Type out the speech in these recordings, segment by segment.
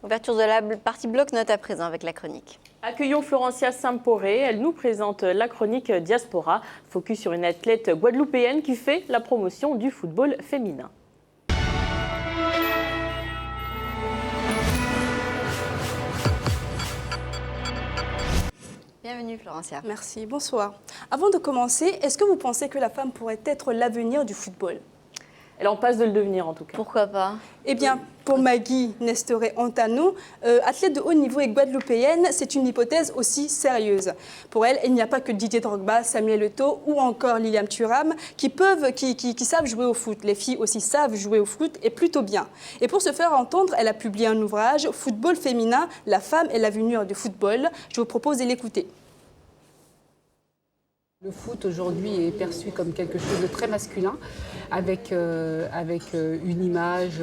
Ouverture de la partie bloc-notes à présent avec la chronique. Accueillons Florencia Samporé. Elle nous présente la chronique Diaspora, focus sur une athlète guadeloupéenne qui fait la promotion du football féminin. Bienvenue Florencia. Merci, bonsoir. Avant de commencer, est-ce que vous pensez que la femme pourrait être l'avenir du football ? Elle en passe de le devenir en tout cas. Pourquoi pas? Eh bien, pour Maggie Nestoré-Antano, athlète de haut niveau et guadeloupéenne, c'est une hypothèse aussi sérieuse. Pour elle, il n'y a pas que Didier Drogba, Samuel Eto'o ou encore Liliane Thuram qui savent jouer au foot. Les filles aussi savent jouer au foot et plutôt bien. Et pour se faire entendre, elle a publié un ouvrage, Football féminin, la femme et l'avenir du football. Je vous propose de l'écouter. Le foot aujourd'hui est perçu comme quelque chose de très masculin, avec une image.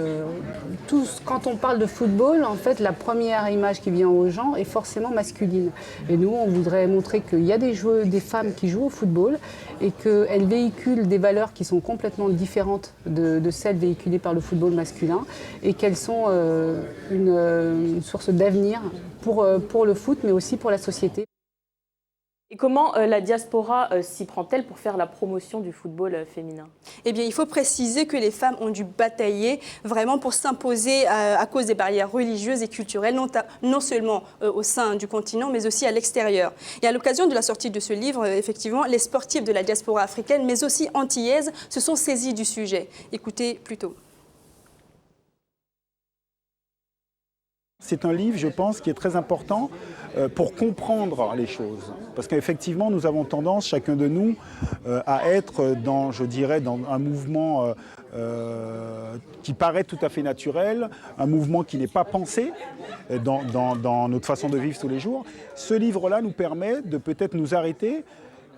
Quand on parle de football, en fait, la première image qui vient aux gens est forcément masculine. Et nous, on voudrait montrer qu'il y a des femmes qui jouent au football et qu'elles véhiculent des valeurs qui sont complètement différentes de celles véhiculées par le football masculin et qu'elles sont une source d'avenir pour le foot, mais aussi pour la société. Et comment la diaspora s'y prend-elle pour faire la promotion du football féminin? Eh bien, il faut préciser que les femmes ont dû batailler vraiment pour s'imposer à cause des barrières religieuses et culturelles, non seulement au sein du continent, mais aussi à l'extérieur. Et à l'occasion de la sortie de ce livre, effectivement, les sportifs de la diaspora africaine, mais aussi antillaises, se sont saisis du sujet. Écoutez plutôt. C'est un livre, je pense, qui est très important pour comprendre les choses. Parce qu'effectivement, nous avons tendance, chacun de nous, à être dans un mouvement qui paraît tout à fait naturel, un mouvement qui n'est pas pensé dans notre façon de vivre tous les jours. Ce livre-là nous permet de peut-être nous arrêter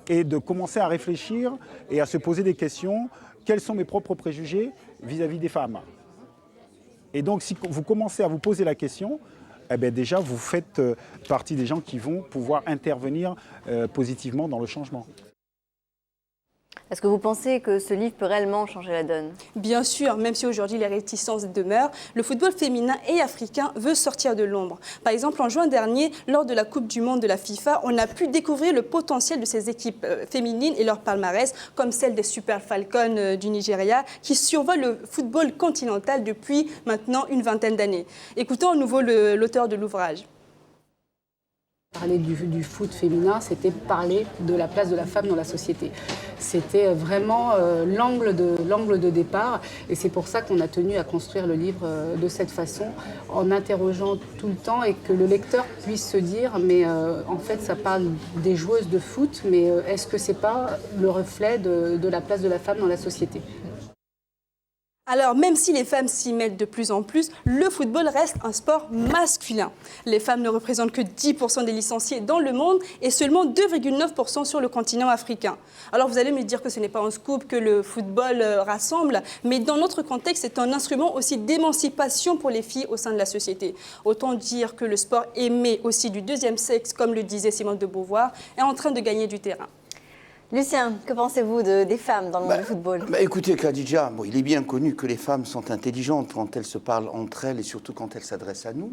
et de commencer à réfléchir et à se poser des questions. Quels sont mes propres préjugés vis-à-vis des femmes ? Et donc, si vous commencez à vous poser la question, eh bien déjà, vous faites partie des gens qui vont pouvoir intervenir positivement dans le changement. Est-ce que vous pensez que ce livre peut réellement changer la donne? Bien sûr, même si aujourd'hui les réticences demeurent, le football féminin et africain veut sortir de l'ombre. Par exemple, en juin dernier, lors de la Coupe du Monde de la FIFA, on a pu découvrir le potentiel de ces équipes féminines et leur palmarès, comme celle des Super Falcons du Nigeria, qui survolent le football continental depuis maintenant une vingtaine d'années. Écoutons à nouveau l'auteur de l'ouvrage. Parler du foot féminin, c'était parler de la place de la femme dans la société. C'était vraiment l'angle de départ et c'est pour ça qu'on a tenu à construire le livre de cette façon, en interrogeant tout le temps et que le lecteur puisse se dire mais en fait ça parle des joueuses de foot, mais est-ce que c'est pas le reflet de la place de la femme dans la société ? Alors, même si les femmes s'y mettent de plus en plus, le football reste un sport masculin. Les femmes ne représentent que 10% des licenciés dans le monde et seulement 2,9% sur le continent africain. Alors, vous allez me dire que ce n'est pas un scoop, que le football rassemble, mais dans notre contexte, c'est un instrument aussi d'émancipation pour les filles au sein de la société. Autant dire que le sport aimé aussi du deuxième sexe, comme le disait Simone de Beauvoir, est en train de gagner du terrain. Lucien, que pensez-vous des femmes dans le monde du football? Écoutez, Khadija, il est bien connu que les femmes sont intelligentes quand elles se parlent entre elles et surtout quand elles s'adressent à nous.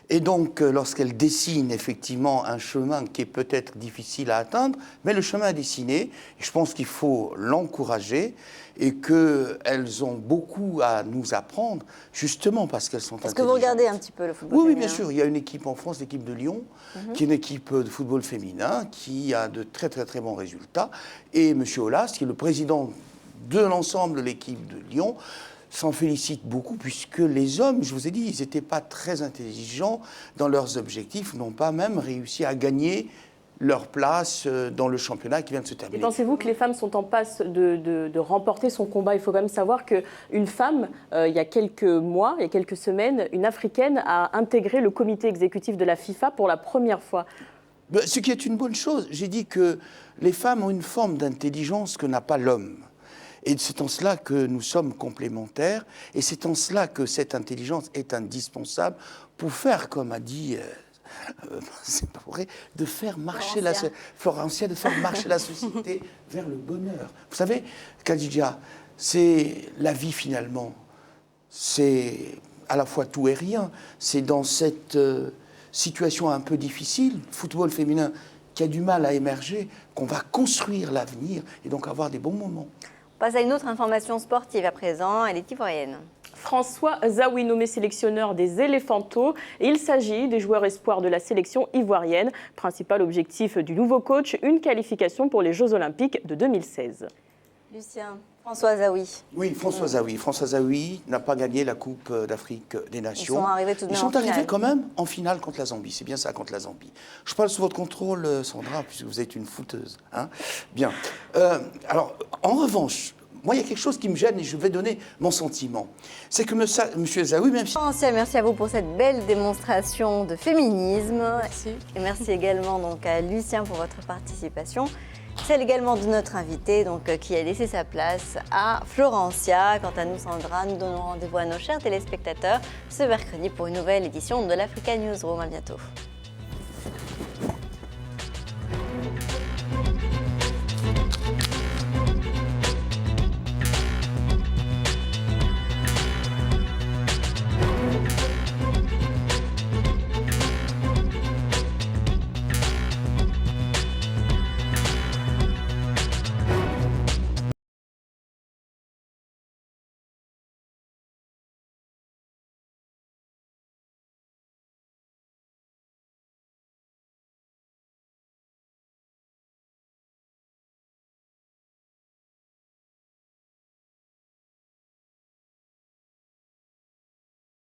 Et donc, lorsqu'elles dessinent effectivement un chemin qui est peut-être difficile à atteindre, mais le chemin est dessiné, et je pense qu'il faut l'encourager et qu'elles ont beaucoup à nous apprendre, justement parce qu'elles sont intelligentes. Est-ce que vous regardez un petit peu le football féminin? Oui, bien sûr. Il y a une équipe en France, l'équipe de Lyon, qui est une équipe de football féminin, qui a de très très très bons résultats. Et M. Aulas, qui est le président de l'ensemble de l'équipe de Lyon, s'en félicite beaucoup, puisque les hommes, je vous ai dit, ils n'étaient pas très intelligents dans leurs objectifs, n'ont pas même réussi à gagner leur place dans le championnat qui vient de se terminer. Et pensez-vous que les femmes sont en passe de remporter son combat? Il faut quand même savoir qu'une femme, il y a quelques mois, il y a quelques semaines, une Africaine a intégré le comité exécutif de la FIFA pour la première fois. Ce qui est une bonne chose. J'ai dit que les femmes ont une forme d'intelligence que n'a pas l'homme. Et c'est en cela que nous sommes complémentaires, et c'est en cela que cette intelligence est indispensable pour faire, comme a dit, c'est pas vrai, de faire marcher Florencia, de faire marcher la société vers le bonheur. Vous savez, Khadija, c'est la vie finalement. C'est à la fois tout et rien. C'est dans cette situation un peu difficile, football féminin qui a du mal à émerger, qu'on va construire l'avenir et donc avoir des bons moments. On passe à une autre information sportive à présent, elle est ivoirienne. François Zawi, nommé sélectionneur des Éléphantos. Il s'agit des joueurs espoirs de la sélection ivoirienne. Principal objectif du nouveau coach, une qualification pour les Jeux Olympiques de 2016. Lucien, François Zawi. Oui, François Zawi. François Zawi n'a pas gagné la Coupe d'Afrique des Nations. Ils sont arrivés tout de même Ils sont en finale. arrivés quand même en finale contre la Zambie. C'est bien ça, contre la Zambie. Je parle sous votre contrôle, Sandra, puisque vous êtes une footeuse. Hein. Bien. Alors, en revanche, moi, il y a quelque chose qui me gêne et je vais donner mon sentiment. C'est que M. Zawi, même si... Merci à vous pour cette belle démonstration de féminisme. Merci. Et merci également donc à Lucien pour votre participation. Celle également de notre invité qui a laissé sa place à Florencia. Quant à nous, Sandra, nous donnons rendez-vous à nos chers téléspectateurs ce mercredi pour une nouvelle édition de l'Africa Newsroom. À bientôt.